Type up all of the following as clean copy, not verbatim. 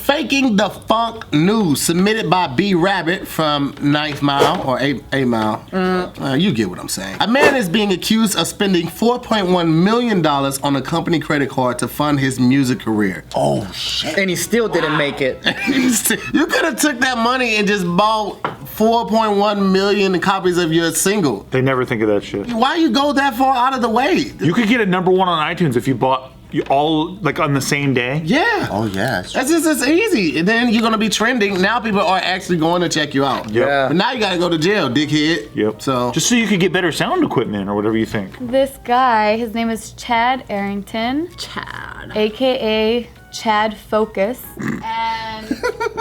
Faking the Funk News, submitted by B Rabbit from 9th Mile, or 8 Mile. You get what I'm saying. A man is being accused of spending $4.1 million on a company credit card to fund his music career. Oh, shit. And he still didn't make it. You could have took that money and just bought 4.1 million copies of your single. They never think of that shit. Why you go that far out of the way? You could get a #1 on iTunes if you bought all like on the same day. Yeah. Oh, yeah. That's just it's easy. And then you're gonna be trending. Now people are actually going to check you out. Yep. Yeah. But now you gotta go to jail, dickhead. Yep. So Just so you could get better sound equipment or whatever you think. This guy, his name is Chad Arrington, Chad. aka Chad Focus. And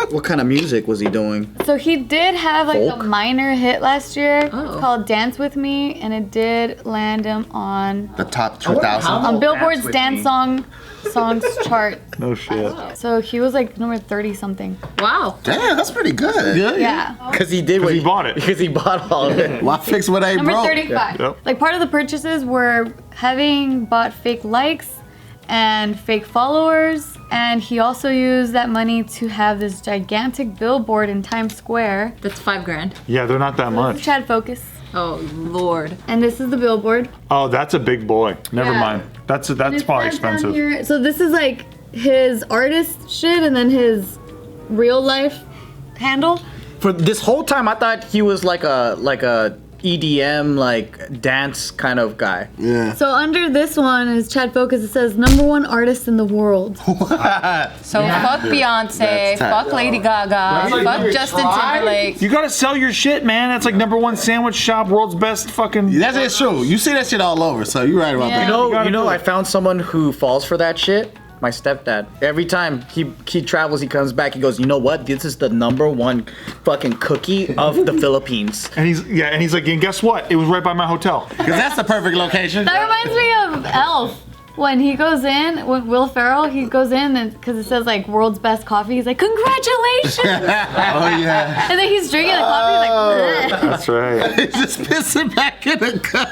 What kind of music was he doing? so he did have like Folk? a minor hit last year. Oh. It's called Dance With Me, and it did land him on The top 2,000. Billboard's Dance Songs chart. No shit. So he was like number 30 something. Wow. Damn, that's pretty good. Yeah. Because he did what he bought it. Because he bought all of it. why fix what ain't Number broke? 35. Yep. Like part of the purchases were having bought fake likes and fake followers, and he also used that money to have this gigantic billboard in Times Square. That's $5,000. Yeah, they're not that This is much. Chad Focus, Oh, Lord. and this is the billboard. Oh, that's a big boy. Never Yeah. mind. That's probably It says down expensive. here- So this is like his artist shit, and then his real life handle. For this whole time, I thought he was like a EDM like dance kind of guy. Yeah. So under this one is Chad Focus. It says #1 artist in the world. So fuck Beyonce, That's tight. fuck Lady Gaga, fuck Justin Timberlake. You gotta sell your shit, man. That's like #1 sandwich shop, world's best fucking. That's true. You see that shit all over, so you're right about Yeah. that. You know, I found someone who falls for that shit. My stepdad. Every time he travels, he comes back. He goes, you know what? This is the #1 fucking cookie of the Philippines. And he's like, and guess what? It was right by my hotel. Because that's the perfect location. That reminds me of Elf. When he goes in, with Will Ferrell, he goes in and because it says like world's best coffee, he's like, congratulations! Oh, yeah. And then he's drinking the coffee, he's like, That's right. He's just pissing back in the cup.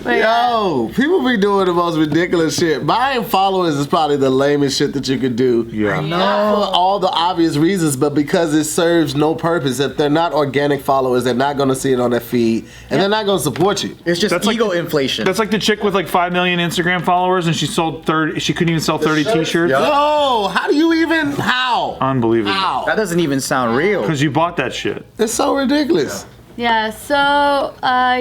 but yeah. Yo, people be doing the most ridiculous shit. Buying followers is probably the lamest shit that you could do. Yeah. Not for all the obvious reasons, but because it serves no purpose. If they're not organic followers, they're not going to see it on their feed, and they're not going to support you. It's just That's like ego inflation. That's like the chick with like 5 million Instagram followers, and she sold 30. She couldn't even sell 30 T-shirts. Yo, how do you even? How? Unbelievable. How? That doesn't even sound real. Because you bought that shit. It's so ridiculous. Yeah, so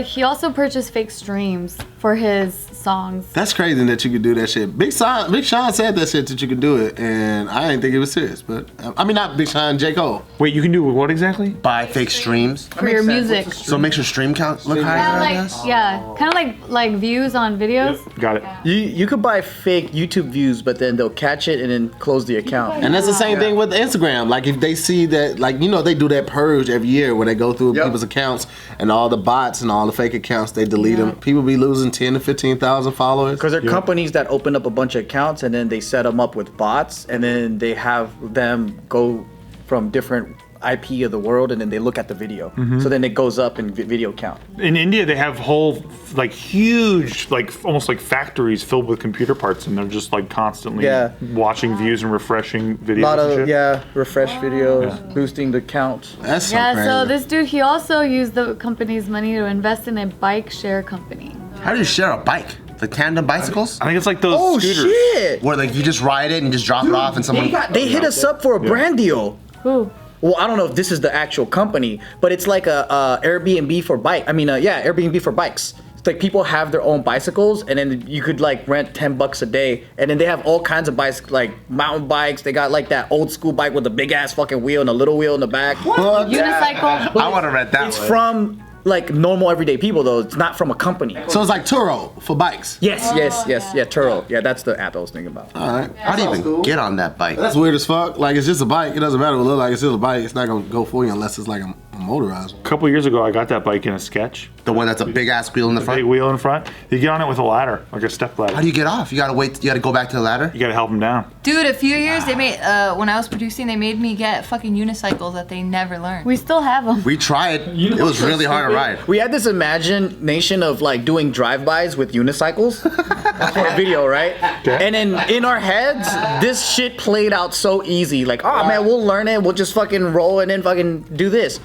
he also purchased fake streams for his songs. That's crazy that you could do that shit. Big Sean said that shit that you could do it, and I didn't think it was serious. But I mean, not Big Sean, J. Cole. Wait, you can do what exactly? Buy fake streams. For your music. So it makes your stream count look higher, Kind I of guess? like, yeah, kind of like views on videos. Got it. You could buy fake YouTube views, but then they'll catch it and then close the account. And that's the same thing with Instagram. Like if they see that, like they do that purge every year where they go through people's accounts and all the bots and all the fake accounts, they delete them. People be losing 10 to 15,000 followers. Because there are companies that open up a bunch of accounts and then they set them up with bots and then they have them go from different IP of the world and then they look at the video. So then it goes up in video count. In India, they have whole, like, huge, like, almost like factories filled with computer parts, and they're just, like, constantly watching views and refreshing videos. A lot and of, shit. refresh videos, boosting the count. That's so Yeah, crazy. so this dude, he also used the company's money to invest in a bike share company. How do you share a bike? The tandem bicycles? I think it's like those Oh scooters. shit! Where like you just ride it and you just drop it off and someone... They hit us up for a brand deal. Who? Well, I don't know if this is the actual company, but it's like a Airbnb for bike. Airbnb for bikes. It's like people have their own bicycles, and then you could like rent $10 a day, and then they have all kinds of bikes, like mountain bikes. They got like that old school bike with a big ass fucking wheel and a little wheel in the back. Unicycle. I want to rent that It's one. from like normal everyday people though. It's not from a company. So it's like Turo for bikes. Yes, yeah, Turo. Yeah, that's the app I was thinking about. All right. How do you even get on that bike? That's weird as fuck. Like it's just a bike. It doesn't matter what it looks like. It's just a bike. It's not gonna go for you unless it's like a Motorized. A couple years ago, I got that bike in a sketch. The one that's a big ass wheel in the Big front. wheel in front. You get on it with a ladder, like a step ladder. How do you get off? You gotta wait. You gotta go back to the ladder. You gotta help them down. Dude, a few years they made when I was producing, they made me get fucking unicycles that they never learned. We still have them. We tried. It was really hard to ride. We had this imagination of like doing drive-bys with unicycles for a video, right? Okay. And then in our heads, this shit played out so easy. Like, oh man, we'll learn it. We'll just fucking roll and then fucking do this.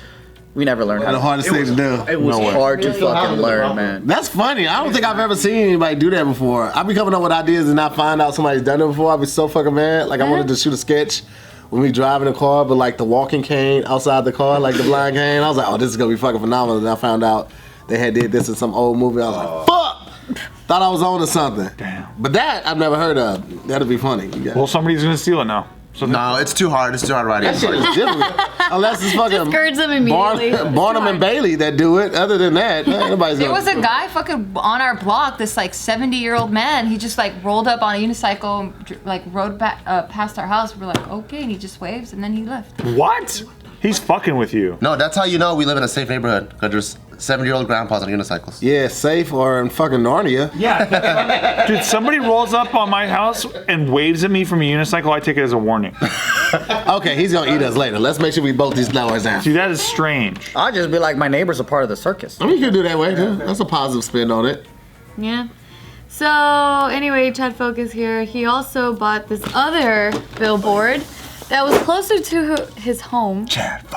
We never learned how The to. hardest thing to do. It was No way. hard to fucking learn, man. That's funny. I don't think I've ever seen anybody do that before. I be coming up with ideas and not find out somebody's done it before. I be so fucking mad. Like I wanted to shoot a sketch when we driving a car, but like the walking cane outside the car, like the blind cane. I was like, oh, this is gonna be fucking phenomenal. And I found out they had did this in some old movie. I was like, fuck. Thought I was on to something. Damn. But that I've never heard of. That'd be funny. You got Well, somebody's gonna steal it now. So No, it's too hard. It's too hard to ride. that shit is difficult. Unless it's fucking Discourage them immediately. Barnum and Bailey that do it. Other than that, nobody's There gonna- was a guy fucking on our block, this like 70-year-old man. He just like rolled up on a unicycle, like rode back past our house. We're like, okay, and he just waves and then he left. what? He's fucking with you. No, that's how you know we live in a safe neighborhood. Because there's 70-year-old grandpas on unicycles. Yeah, safe or in fucking Narnia. Yeah. Dude, somebody rolls up on my house and waves at me from a unicycle. I take it as a warning. Okay, he's gonna eat us later. Let's make sure we both these flowers down. See, that is strange. I'll just be like, my neighbor's a part of the circus. I mean, you can do that way too. That's a positive spin on it. Yeah. So anyway, Chad Focus here. He also bought this other billboard that was closer to his home.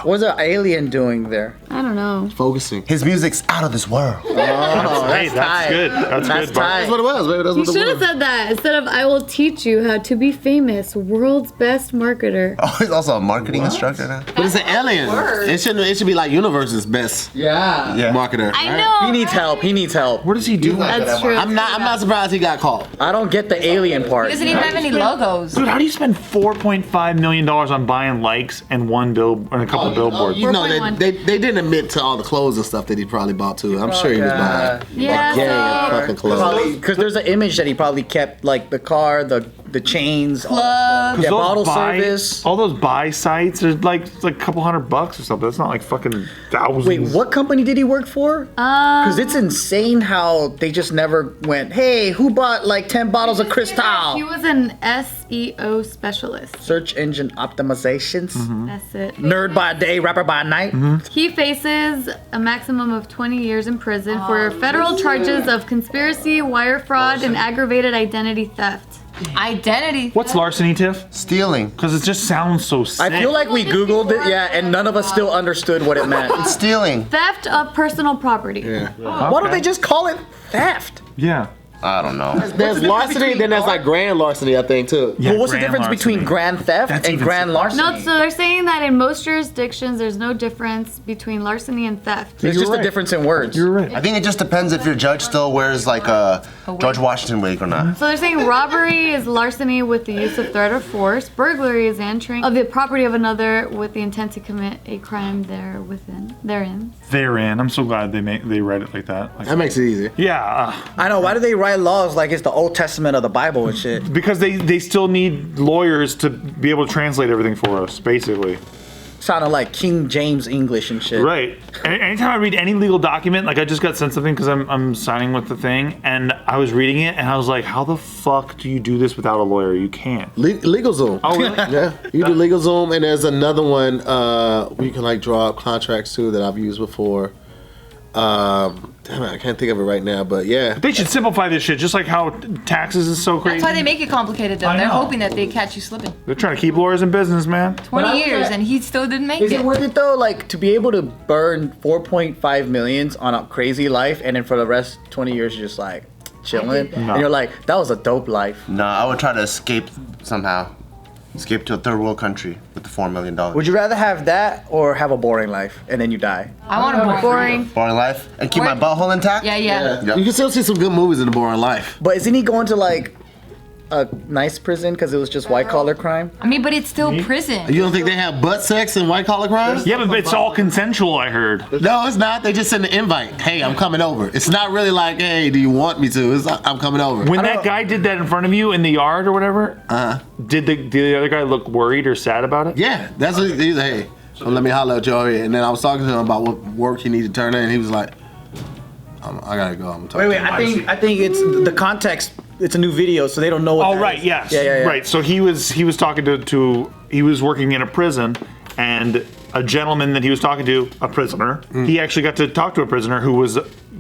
What's an alien doing there? I don't know. Focusing. His music's out of this world. Oh, Hey, that's tight. good. That's good, Bart. That's what it was, baby. That's You what should it have was. said that instead of "I will teach you how to be famous, world's best marketer." Oh, he's also a marketing instructor now. But it's an alien. It should be like Universe's best Yeah. Yeah. marketer. I right? know. He needs help. He needs help. What does he do? That's true. I'm not surprised he got caught. I don't get the alien part. He doesn't even have any logos. Dude, how do you spend $4.5 million on buying likes and a couple billboards? You know, 4.1. they didn't admit to all the clothes and stuff that he probably bought too. I'm sure he was buying Yeah, a gang of so- fucking clothes. Because there's an image that he probably kept, like the car, the chains, Club. yeah, Those bottle buy- service. All those buy sites are like a couple $100 or something. That's not like fucking thousands. Wait, what company did he work for? Because it's insane how they just never went, hey, who bought like 10 bottles of He Cristal? was an SEO specialist. Search engine optimizations. That's it. Nerd by day, rapper by night. He faces a maximum of 20 years in prison for federal charges of conspiracy, wire fraud, and aggravated identity theft. Identity. What's larceny, Tiff? Stealing. Because it just sounds so sick. I feel like we Googled it, yeah, and none of us still understood what it meant. Stealing. Theft of personal property. Yeah. Why don't they just call it theft? Yeah. I don't know. There's larceny, then there's like grand larceny, I think too. Yeah, Well, what's the grand difference between larceny. grand theft That's and even grand larceny? No, so they're saying that in most jurisdictions, there's no difference between larceny and theft. It's You're just right. a difference in words. You're right. I think it just depends if your judge still wears like a George Washington wig or not. So they're saying robbery is larceny with the use of threat or force. Burglary is entering of the property of another with the intent to commit a crime therein. Therein. I'm so glad they read it like that. Like, That makes it easy. yeah. I know, why do they write laws like it's the Old Testament of the Bible and shit? Because they still need lawyers to be able to translate everything for us, basically. Sounded like King James English and shit. Right. Anytime I read any legal document, like I just got sent something because I'm signing with the thing, and I was reading it, and I was like, how the fuck do you do this without a lawyer? You can't. Legal Zoom. Oh, really? Yeah, you do Legal Zoom, and there's another one where you can like draw up contracts too that I've used before. Damn it, I can't think of it right now, but yeah. They should simplify this shit, just like how taxes is so crazy. That's why they make it complicated, though. I They're know. hoping that they catch you slipping. They're trying to keep lawyers in business, man. 20 years, and he still didn't make Is it. it worth it though? Like to be able to burn 4.5 millions on a crazy life, and then for the rest 20 years you're just like chilling, No. and you're like, that was a dope life. No, I would try to escape somehow. Escape to a third world country with the $4 million. Would you rather have that or have a boring life and then you die? I want a boring. Boring life and keep my Boring. butthole intact? Yeah, yeah. Yep. You can still see some good movies in The Boring Life. But isn't he going to like a nice prison because it was just white collar crime? I mean, but it's still prison. You don't think they have butt sex in white collar crimes? Yeah, but it's all consensual, I heard. No, it's not. They just send an invite. Hey, I'm coming over. It's not really like, hey, do you want me to? It's I'm coming over. When that guy did that in front of you in the yard or whatever, did the other guy look worried or sad about it? Yeah, that's what he's like, hey, So let me holler at Joey. And then I was talking to him about what work he needed to turn in, and he was like, I gotta go. I'm talking. Wait. I think it's the context. It's a new video, so they don't know what. Oh that right, is. yes, Yeah. right. So he was talking to he was working in a prison, and a gentleman that he was talking to, a prisoner, he actually got to talk to a prisoner who was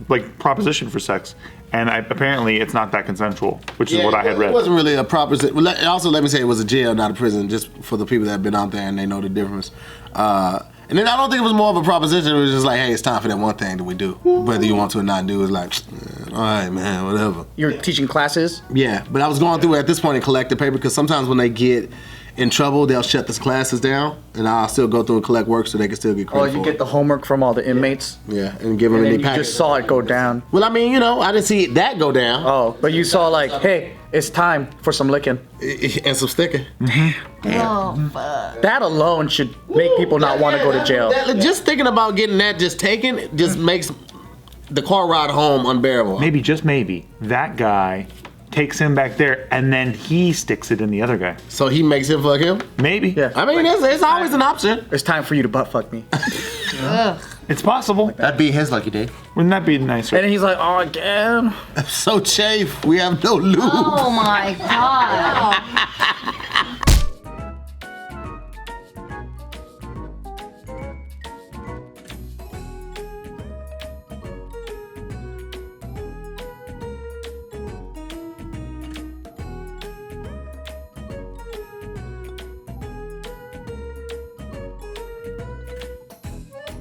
like propositioned for sex, and apparently it's not that consensual, which is what I had read. It wasn't really a proposition. Also, let me say it was a jail, not a prison, just for the people that have been out there and they know the difference. And then I don't think it was more of a proposition. It was just like, hey, it's time for that one thing that we do. Whether you want to or not do, it's like, all right, man, whatever. You're teaching classes. Yeah, but I was going through at this point and collect the paper because sometimes when they get in trouble, they'll shut the classes down, and I'll still go through and collect work so they can still get Oh, credit you for get it. the homework from all the inmates. Yeah, and give them And any then you packet. just saw it go down. Well, I mean, I didn't see that go down. Oh, but you saw like, hey, it's time for some licking. And some sticking. Oh, fuck. That alone should make people not want to go to jail. Just thinking about getting that just taken just makes the car ride home unbearable. Maybe, just maybe, that guy takes him back there, and then he sticks it in the other guy. So he makes him fuck him? Maybe. Yeah. I mean, it's always an option. It's time for you to butt fuck me. Ugh. It's possible. That'd be his lucky day. Wouldn't that be nicer? And then he's like, oh, again. So chafe, we have no lube. Oh my god.